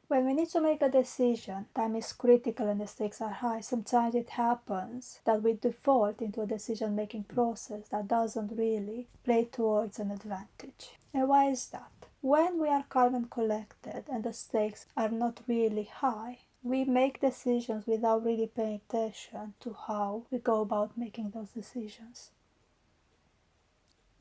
When we need to make a decision, time is critical and the stakes are high. Sometimes it happens that we default into a decision-making process that doesn't really play towards an advantage. And why is that? When we are calm and collected and the stakes are not really high, we make decisions without really paying attention to how we go about making those decisions.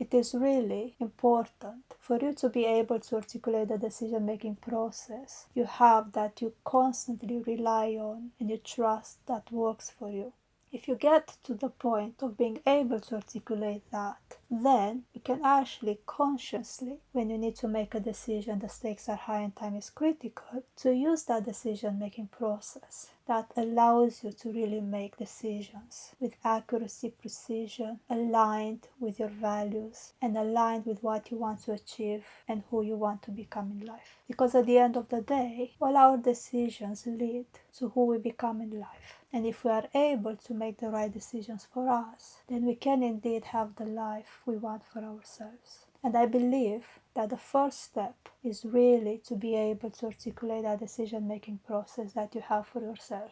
It is really important for you to be able to articulate the decision-making process you have that you constantly rely on and you trust that works for you. If you get to the point of being able to articulate that, then you can actually consciously, when you need to make a decision, the stakes are high and time is critical, to use that decision-making process that allows you to really make decisions with accuracy, precision, aligned with your values and aligned with what you want to achieve and who you want to become in life. Because at the end of the day, all our decisions lead to who we become in life. And if we are able to make the right decisions for us, then we can indeed have the life we want for ourselves. And I believe that the first step is really to be able to articulate that decision-making process that you have for yourself.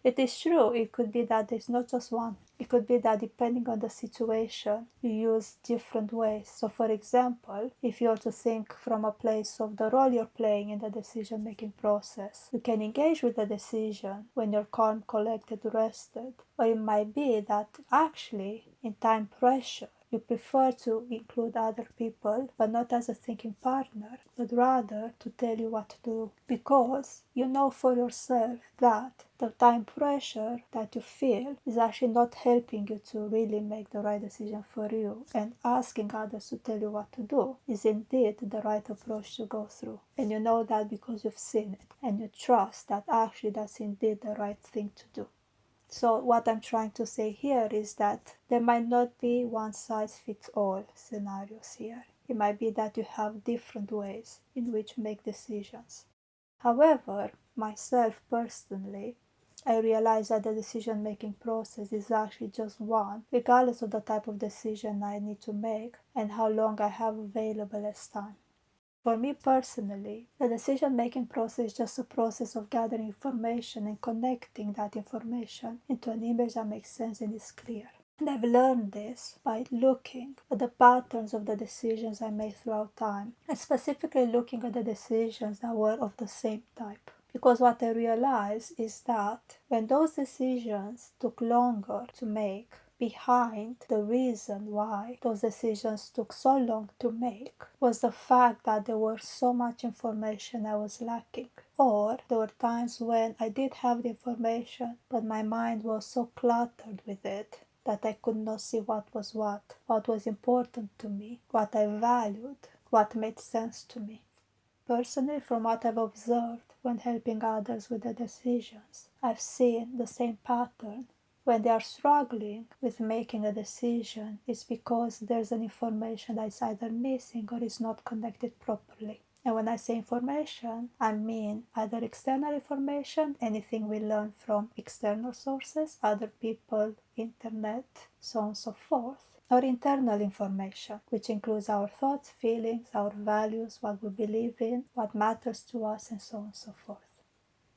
It is true, it could be that there's not just one. It could be that depending on the situation, you use different ways. So for example, if you are to think from a place of the role you're playing in the decision-making process, you can engage with the decision when you're calm, collected, rested. Or it might be that actually, in time pressure, you prefer to include other people, but not as a thinking partner, but rather to tell you what to do. Because you know for yourself that the time pressure that you feel is actually not helping you to really make the right decision for you. And asking others to tell you what to do is indeed the right approach to go through. And you know that because you've seen it. And you trust that actually that's indeed the right thing to do. So what I'm trying to say here is that there might not be one-size-fits-all scenarios here. It might be that you have different ways in which you make decisions. However, myself personally, I realize that the decision-making process is actually just one, regardless of the type of decision I need to make and how long I have available as time. For me personally, the decision-making process is just a process of gathering information and connecting that information into an image that makes sense and is clear. And I've learned this by looking at the patterns of the decisions I made throughout time, and specifically looking at the decisions that were of the same type. Because what I realized is that when those decisions took longer to make, behind the reason why those decisions took so long to make was the fact that there was so much information I was lacking. Or there were times when I did have the information, but my mind was so cluttered with it that I could not see what was important to me, what I valued, what made sense to me. Personally, from what I've observed when helping others with their decisions, I've seen the same pattern. When they are struggling with making a decision, it's because there's an information that is either missing or is not connected properly. And when I say information, I mean either external information, anything we learn from external sources, other people, internet, so on and so forth, or internal information, which includes our thoughts, feelings, our values, what we believe in, what matters to us, and so on and so forth.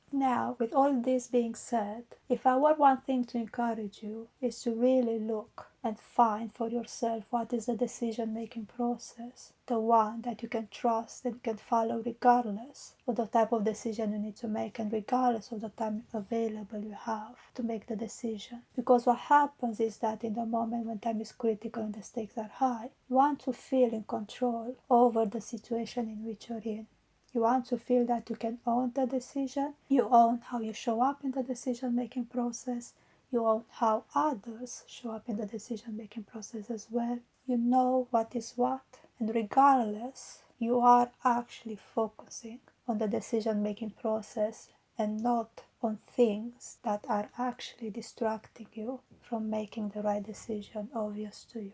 Now, with all this being said, if I were one thing to encourage you is to really look and find for yourself what is the decision-making process, the one that you can trust and can follow regardless of the type of decision you need to make and regardless of the time available you have to make the decision. Because what happens is that in the moment when time is critical and the stakes are high, you want to feel in control over the situation in which you're in. You want to feel that you can own the decision. You own how you show up in the decision-making process. You own how others show up in the decision-making process as well. You know what is what. And regardless, you are actually focusing on the decision-making process and not on things that are actually distracting you from making the right decision obvious to you.